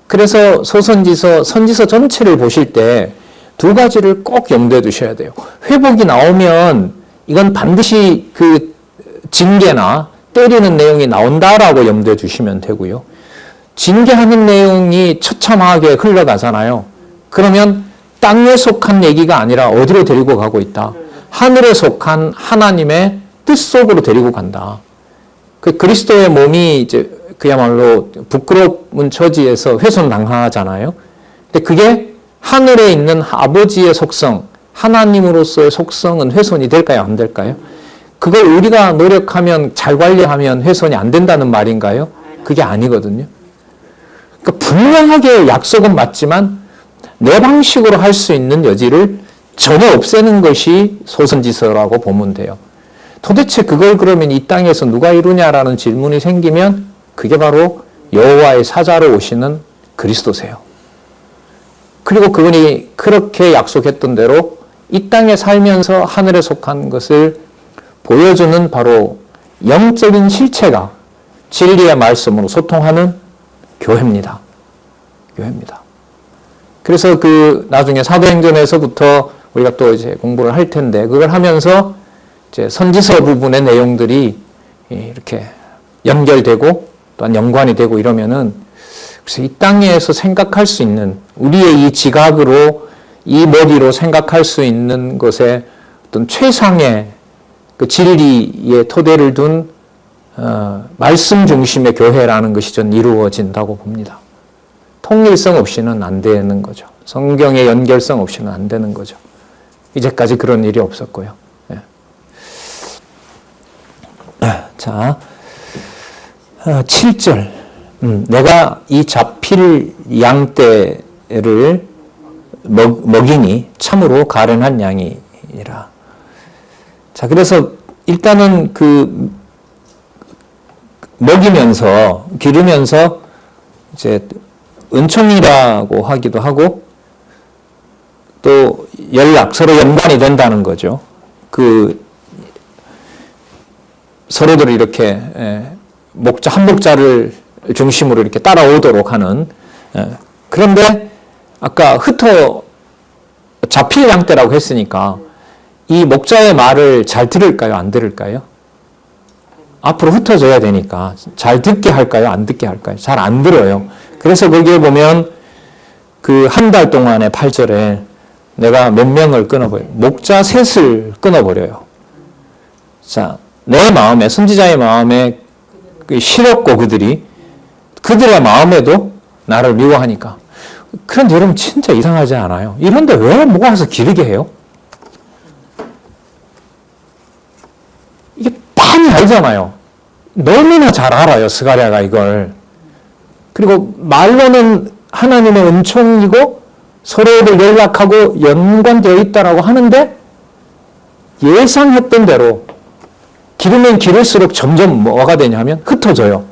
S1: 그래서 선지서 전체를 보실 때 두 가지를 꼭 염두에 두셔야 돼요. 회복이 나오면 이건 반드시 그 징계나 때리는 내용이 나온다라고 염두에 두시면 되고요. 징계하는 내용이 처참하게 흘러가잖아요. 그러면 땅에 속한 얘기가 아니라 어디로 데리고 가고 있다? 하늘에 속한 하나님의 뜻 속으로 데리고 간다. 그 그리스도의 몸이 이제 그야말로 부끄러운 처지에서 훼손당하잖아요. 근데 그게 하늘에 있는 아버지의 속성, 하나님으로서의 속성은 훼손이 될까요? 안 될까요? 그걸 우리가 노력하면, 잘 관리하면 훼손이 안 된다는 말인가요? 그게 아니거든요. 그러니까 분명하게 약속은 맞지만 내 방식으로 할 수 있는 여지를 전혀 없애는 것이 소선지서라고 보면 돼요. 도대체 그걸 그러면 이 땅에서 누가 이루냐라는 질문이 생기면 그게 바로 여호와의 사자로 오시는 그리스도세요. 그리고 그분이 그렇게 약속했던 대로 이 땅에 살면서 하늘에 속한 것을 보여주는 바로 영적인 실체가 진리의 말씀으로 소통하는 교회입니다. 교회입니다. 그래서 그 나중에 사도행전에서부터 우리가 또 이제 공부를 할 텐데 그걸 하면서 이제 선지서 부분의 내용들이 이렇게 연결되고 또한 연관이 되고 이러면은 그래서 이 땅에서 생각할 수 있는 우리의 이 지각으로 이 머리로 생각할 수 있는 것에 어떤 최상의 그 진리의 토대를 둔 말씀 중심의 교회라는 것이 전 이루어진다고 봅니다. 통일성 없이는 안 되는 거죠. 성경의 연결성 없이는 안 되는 거죠. 이제까지 그런 일이 없었고요. 네. 자, 7절. 내가 이 잡힐 양떼를 먹이니 참으로 가련한 양이라. 자, 그래서 일단은 그 먹이면서 기르면서 이제 은총이라고 하기도 하고 또 서로 연관이 된다는 거죠. 그 서로들 이렇게 한 목자를 중심으로 이렇게 따라오도록 하는. 그런데 아까 잡힐 양떼라고 했으니까 이 목자의 말을 잘 들을까요? 안 들을까요? 앞으로 흩어져야 되니까 잘 듣게 할까요? 안 듣게 할까요? 잘 안 들어요. 그래서 거기에 보면 그 한 달 동안의 8절에 내가 몇 명을 끊어버려요. 목자 셋을 끊어버려요. 자, 내 마음에, 선지자의 마음에 싫었고 그들의 마음에도 나를 미워하니까. 그런데 여러분 진짜 이상하지 않아요? 이런데 왜 모아서 기르게 해요? 이게 뻔히 알잖아요. 너무나 잘 알아요, 스가랴가 이걸. 그리고 말로는 하나님의 은총이고 서로를 연락하고 연관되어 있다라고 하는데 예상했던 대로 기르면 기를수록 점점 뭐가 되냐면 흩어져요.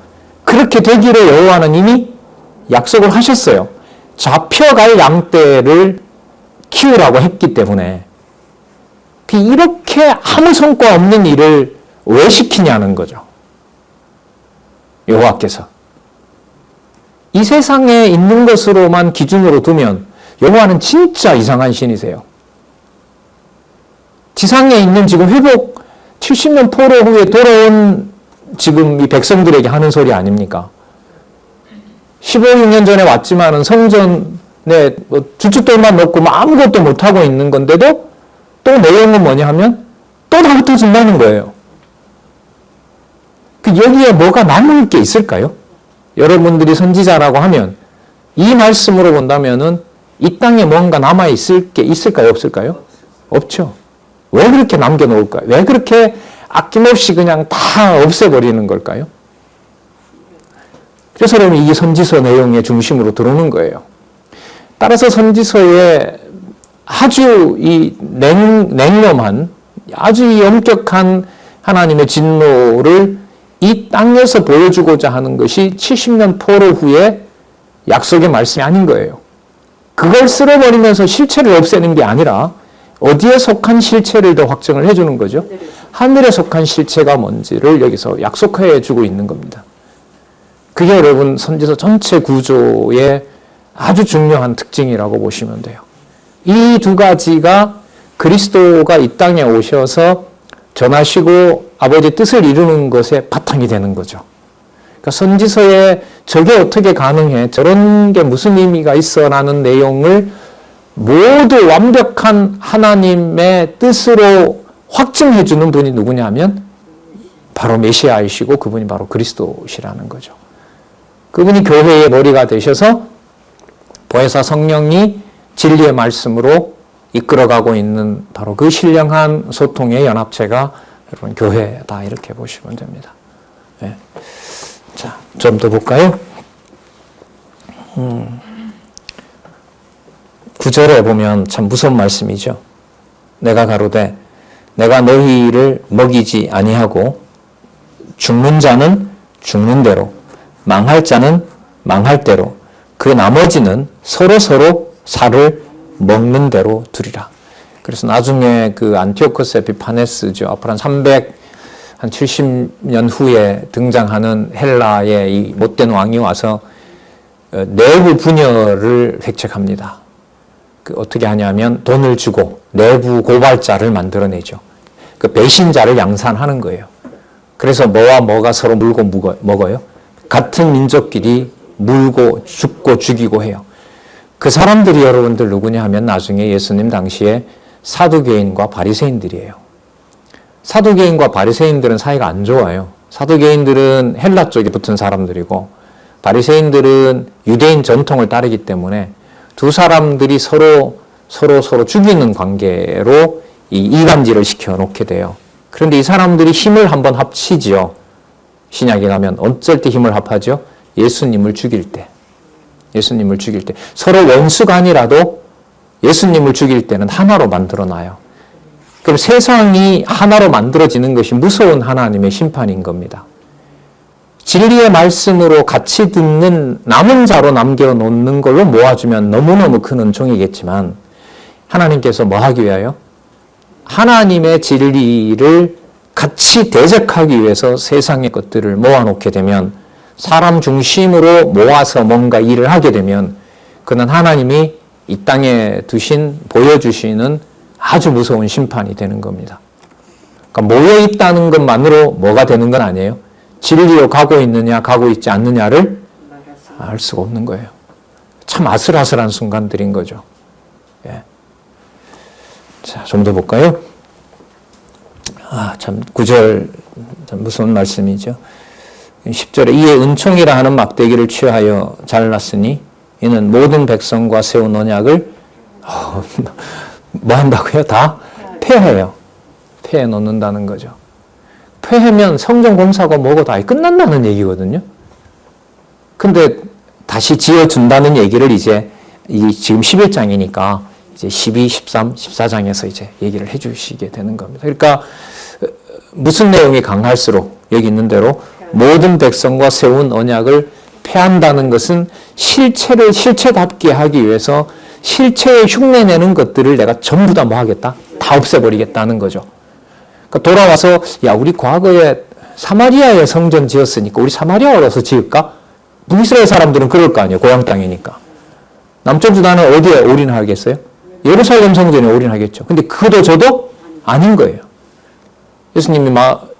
S1: 그렇게 되기를 여호와는 이미 약속을 하셨어요. 잡혀갈 양떼를 키우라고 했기 때문에 이렇게 아무 성과 없는 일을 왜 시키냐는 거죠. 여호와께서. 이 세상에 있는 것으로만 기준으로 두면 여호와는 진짜 이상한 신이세요. 지상에 있는 지금 회복 70년 포로 후에 돌아온 지금 이 백성들에게 하는 소리 아닙니까? 15년 전에 왔지만은 성전에 주춧돌만 넣고 아무것도 못하고 있는 건데도 또 내용은 뭐냐 하면 또 다 흩어진다는 거예요. 여기에 뭐가 남을 게 있을까요? 여러분들이 선지자라고 하면 이 말씀으로 본다면은 이 땅에 뭔가 남아 있을 게 있을까요? 없을까요? 없죠. 왜 그렇게 남겨놓을까요? 왜 그렇게 아낌없이 그냥 다 없애버리는 걸까요? 그래서 여러분 이게 선지서 내용의 중심으로 들어오는 거예요. 따라서 선지서에 아주 이 냉엄한, 아주 이 엄격한 하나님의 진노를 이 땅에서 보여주고자 하는 것이 70년 포로 후에 약속의 말씀이 아닌 거예요. 그걸 쓸어버리면서 실체를 없애는 게 아니라 어디에 속한 실체를 더 확정을 해주는 거죠. 하늘에 속한 실체가 뭔지를 여기서 약속해 주고 있는 겁니다. 그게 여러분 선지서 전체 구조의 아주 중요한 특징이라고 보시면 돼요. 이 두 가지가 그리스도가 이 땅에 오셔서 전하시고 아버지의 뜻을 이루는 것에 바탕이 되는 거죠. 그러니까 선지서에 저게 어떻게 가능해? 저런 게 무슨 의미가 있어? 라는 내용을 모두 완벽한 하나님의 뜻으로 확증해 주는 분이 누구냐 하면 바로 메시아이시고 그분이 바로 그리스도시라는 거죠. 그분이 교회의 머리가 되셔서 보혜사 성령이 진리의 말씀으로 이끌어가고 있는 바로 그 신령한 소통의 연합체가 여러분 교회다 이렇게 보시면 됩니다. 네. 자, 좀 더 볼까요? 9절에 보면 참 무서운 말씀이죠. 내가 가로되 내가 너희를 먹이지 아니하고 죽는 자는 죽는 대로 망할 자는 망할 대로 그 나머지는 서로 살을 먹는 대로 두리라. 그래서 나중에 그 안티오코스 에피파네스죠. 앞으로 한 70년 후에 등장하는 헬라의 이 못된 왕이 와서 내부 분열을 획책합니다. 어떻게 하냐면 돈을 주고 내부 고발자를 만들어내죠. 그 배신자를 양산하는 거예요. 그래서 뭐와 뭐가 서로 물고 먹어요. 같은 민족끼리 물고 죽고 죽이고 해요. 그 사람들이 여러분들 누구냐 하면 나중에 예수님 당시에 사두개인과 바리새인들이에요. 사두개인과 바리새인들은 사이가 안 좋아요. 사두개인들은 헬라 쪽에 붙은 사람들이고 바리새인들은 유대인 전통을 따르기 때문에 두 사람들이 서로 죽이는 관계로 이 이간질을 시켜놓게 돼요. 그런데 이 사람들이 힘을 한번 합치죠. 신약에 가면 어쩔 때 힘을 합하죠? 예수님을 죽일 때. 서로 원수가 아니라도 예수님을 죽일 때는 하나로 만들어놔요. 그럼 세상이 하나로 만들어지는 것이 무서운 하나님의 심판인 겁니다. 진리의 말씀으로 같이 듣는 남은 자로 남겨놓는 걸로 모아주면 너무너무 큰 은총이겠지만 하나님께서 뭐 하기 위하여? 하나님의 진리를 같이 대적하기 위해서 세상의 것들을 모아놓게 되면 사람 중심으로 모아서 뭔가 일을 하게 되면 그는 하나님이 이 땅에 보여주시는 아주 무서운 심판이 되는 겁니다. 그러니까 모여있다는 것만으로 뭐가 되는 건 아니에요. 진리로 가고 있느냐 가고 있지 않느냐를 알 수가 없는 거예요. 참 아슬아슬한 순간들인 거죠. 예. 자, 좀 더 볼까요? 참 9절 참 무서운 말씀이죠. 10절에 이에 은총이라 하는 막대기를 취하여 잘랐으니 이는 모든 백성과 세운 언약을 뭐 한다고요? 다 폐해요. 폐해 놓는다는 거죠. 폐해면 성전 공사가 뭐고 다 끝난다는 얘기거든요. 근데 다시 지어준다는 얘기를 이제 지금 11장이니까 이제 12, 13, 14장에서 이제 얘기를 해주시게 되는 겁니다. 그러니까 무슨 내용이 강할수록 여기 있는 대로 모든 백성과 세운 언약을 폐한다는 것은 실체를 실체답게 하기 위해서 실체에 흉내내는 것들을 내가 전부 다 뭐 하겠다? 다 없애버리겠다는 거죠. 그러니까 돌아와서 우리 과거에 사마리아에 성전 지었으니까 우리 사마리아에 와서 지을까? 북이스라엘 사람들은 그럴 거 아니에요. 고향 땅이니까. 남쪽 주단은 어디에 올인하겠어요? 예루살렘 성전에 올인하겠죠. 근데 그도 저도 아닌 거예요. 예수님이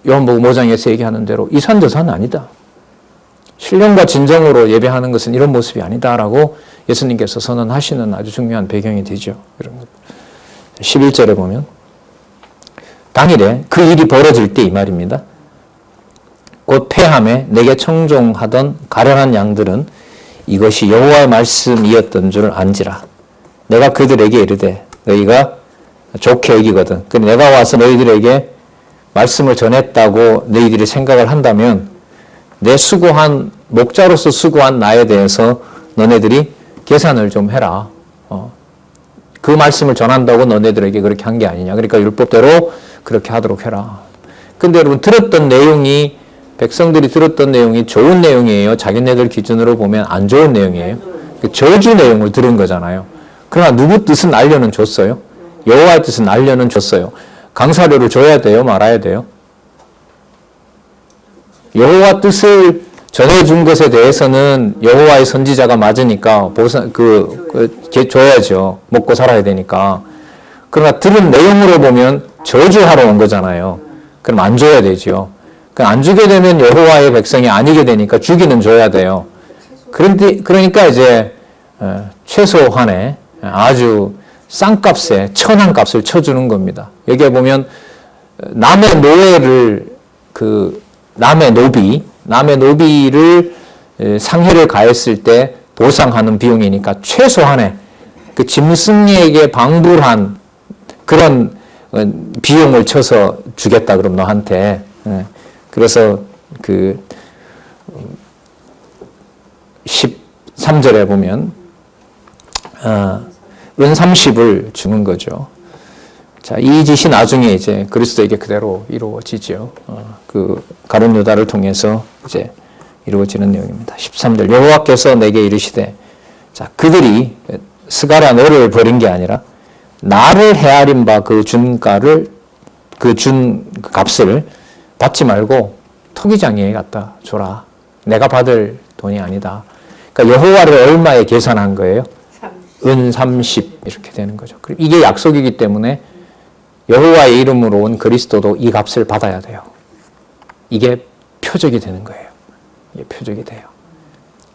S1: 요한복음 5장에서 얘기하는 대로 이 산 저 산 아니다. 신령과 진정으로 예배하는 것은 이런 모습이 아니다라고 예수님께서 선언하시는 아주 중요한 배경이 되죠. 11절에 보면 당일에 그 일이 벌어질 때 이 말입니다. 곧 패함에 내게 청종하던 가련한 양들은 이것이 여호와의 말씀이었던 줄 안지라. 내가 그들에게 이르되 너희가 좋게 여기거든. 그럼 내가 와서 너희들에게 말씀을 전했다고 너희들이 생각을 한다면 내 수고한 목자로서 수고한 나에 대해서 너네들이 계산을 좀 해라. 그 말씀을 전한다고 너네들에게 그렇게 한 게 아니냐. 그러니까 율법대로 그렇게 하도록 해라. 근데 여러분 들었던 내용이 백성들이 들었던 내용이 좋은 내용이에요. 자기네들 기준으로 보면 안 좋은 내용이에요. 저주 내용을 들은 거잖아요. 그러나 누구 뜻은 알려는 줬어요. 여호와의 뜻은 알려는 줬어요. 강사료를 줘야 돼요? 말아야 돼요? 여호와 뜻을 전해준 것에 대해서는 여호와의 선지자가 맞으니까 줘야죠. 먹고 살아야 되니까. 그러나 들은 내용으로 보면 저주하러 온 거잖아요. 그럼 안 줘야 되죠. 안 주게 되면 여호와의 백성이 아니게 되니까 주기는 줘야 돼요. 그러니까 이제 최소한의 아주 싼 값에 천한 값을 쳐주는 겁니다. 여기에 보면 남의 노비를 상해를 가했을 때 보상하는 비용이니까 최소한의 그 짐승에게 방불한 그런 비용을 쳐서 주겠다 그럼 너한테. 그래서 그 13절에 보면 은 30을 주는 거죠. 자, 이 짓이 나중에 이제 그리스도에게 그대로 이루어지죠. 그 가룟 유다를 통해서 이제 이루어지는 내용입니다. 13절 여호와께서 내게 이르시되 자, 그들이 스가랴 너를 버린 게 아니라 나를 헤아린 바 그 준가를 그 준 값을 받지 말고 토기장이에 갖다 줘라. 내가 받을 돈이 아니다. 그러니까 여호와를 얼마에 계산한 거예요? 은 30 이렇게 되는 거죠. 이게 약속이기 때문에 여호와의 이름으로 온 그리스도도 이 값을 받아야 돼요. 이게 표적이 되는 거예요. 이게 표적이 돼요.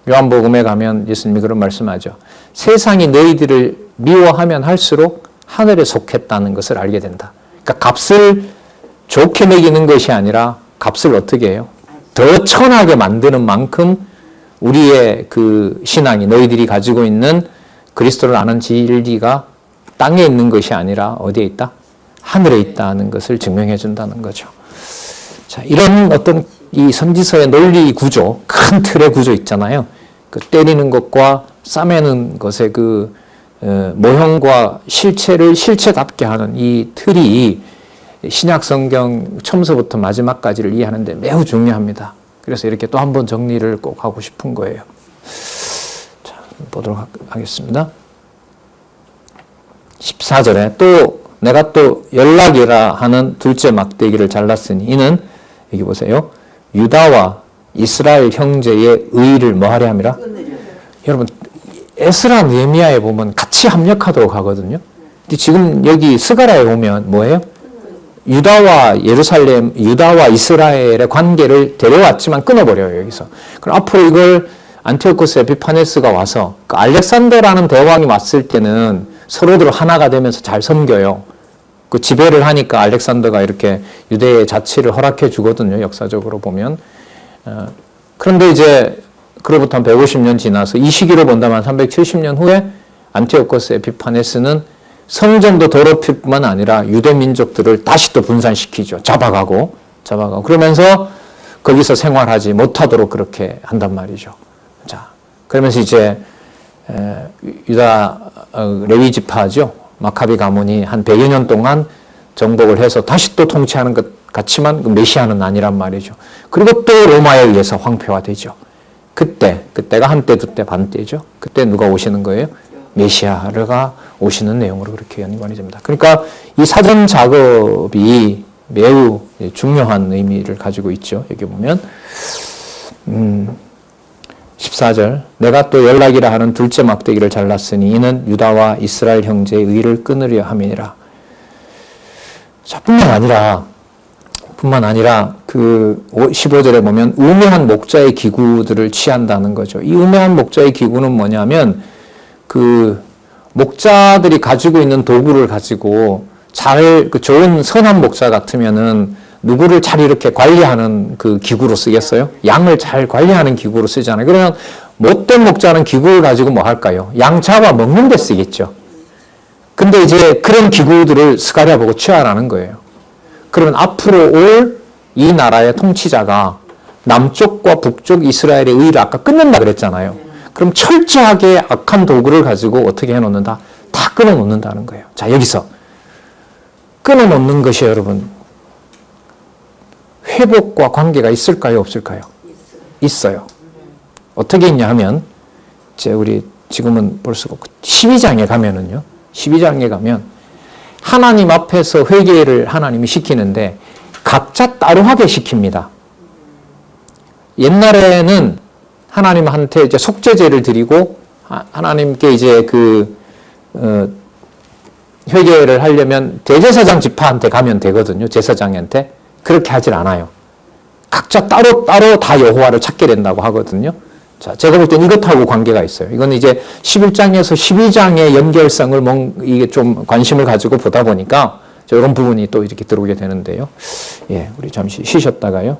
S1: 요한복음에 가면 예수님이 그런 말씀하죠. 세상이 너희들을 미워하면 할수록 하늘에 속했다는 것을 알게 된다. 그러니까 값을 좋게 매기는 것이 아니라 값을 어떻게 해요? 더 천하게 만드는 만큼 우리의 그 신앙이 너희들이 가지고 있는 그리스도를 아는 진리가 땅에 있는 것이 아니라 어디에 있다? 하늘에 있다는 것을 증명해 준다는 거죠. 자, 이런 어떤 이 선지서의 논리 구조, 큰 틀의 구조 있잖아요. 그 때리는 것과 싸매는 것의 그 모형과 실체를 실체답게 하는 이 틀이 신약 성경 처음서부터 마지막까지를 이해하는데 매우 중요합니다. 그래서 이렇게 또 한 번 정리를 꼭 하고 싶은 거예요. 자, 보도록 하겠습니다. 14절에 또 내가 또 연락이라 하는 둘째 막대기를 잘랐으니 이는 여기 보세요. 유다와 이스라엘 형제의 의의를 뭐하려 함이라? 여러분 에스라 느헤미야에 보면 같이 합력하도록 하거든요. 근데 지금 여기 스가랴에 보면 뭐예요? 유다와 이스라엘의 관계를 데려왔지만 끊어버려요, 여기서. 그럼 앞으로 이걸 안티오코스 에피파네스가 와서 그 알렉산더라는 대왕이 왔을 때는 서로들 하나가 되면서 잘 섬겨요. 그 지배를 하니까 알렉산더가 이렇게 유대의 자치를 허락해 주거든요, 역사적으로 보면. 그런데 이제 그로부터 한 150년 지나서 이 시기로 본다면 370년 후에 안티오코스 에피파네스는 성전도 더럽힐 뿐만 아니라 유대 민족들을 다시 또 분산시키죠. 잡아가고 그러면서 거기서 생활하지 못하도록 그렇게 한단 말이죠. 자, 그러면서 이제 유다 레위 지파죠. 마카비 가문이 한 100여 년 동안 정복을 해서 다시 또 통치하는 것 같지만 그 메시아는 아니란 말이죠. 그리고 또 로마에 의해서 황폐화되죠. 그때가 한때 두때 반때죠. 그때 누가 오시는 거예요? 메시아가 오시는 내용으로 그렇게 연관이 됩니다. 그러니까 이 사전 작업이 매우 중요한 의미를 가지고 있죠. 여기 보면 14절 내가 또 연락이라 하는 둘째 막대기를 잘랐으니 이는 유다와 이스라엘 형제의 의를 끊으려 함이니라. 자, 뿐만 아니라 그 15절에 보면 우매한 목자의 기구들을 취한다는 거죠. 이 우매한 목자의 기구는 뭐냐면 그 목자들이 가지고 있는 도구를 가지고 그 좋은 선한 목자 같으면은 누구를 잘 이렇게 관리하는 그 기구로 쓰겠어요? 양을 잘 관리하는 기구로 쓰잖아요. 그러면 못된 목자는 기구를 가지고 뭐 할까요? 양 잡아 먹는 데 쓰겠죠. 근데 이제 그런 기구들을 스가랴 보고 취하라는 거예요. 그러면 앞으로 올 이 나라의 통치자가 남쪽과 북쪽 이스라엘의 의를 아까 끊는다 그랬잖아요. 그럼 철저하게 악한 도구를 가지고 어떻게 해놓는다? 다 끊어놓는다는 거예요. 자, 여기서 끊어놓는 것이 여러분 회복과 관계가 있을까요? 없을까요? 있어요. 어떻게 있냐 하면 우리 지금은 볼 수가 없고 12장에 가면은요. 12장에 가면 하나님 앞에서 회개를 하나님이 시키는데 각자 따로 하게 시킵니다. 옛날에는 하나님한테 이제 속죄제를 드리고 하나님께 이제 회개를 하려면 대제사장 지파한테 가면 되거든요. 제사장한테. 그렇게 하질 않아요. 각자 따로 다 여호와를 찾게 된다고 하거든요. 자, 제가 볼 땐 이것하고 관계가 있어요. 이건 이제 11장에서 12장의 연결성을 이게 좀 관심을 가지고 보다 보니까 이런 부분이 또 이렇게 들어오게 되는데요. 예, 우리 잠시 쉬셨다가요.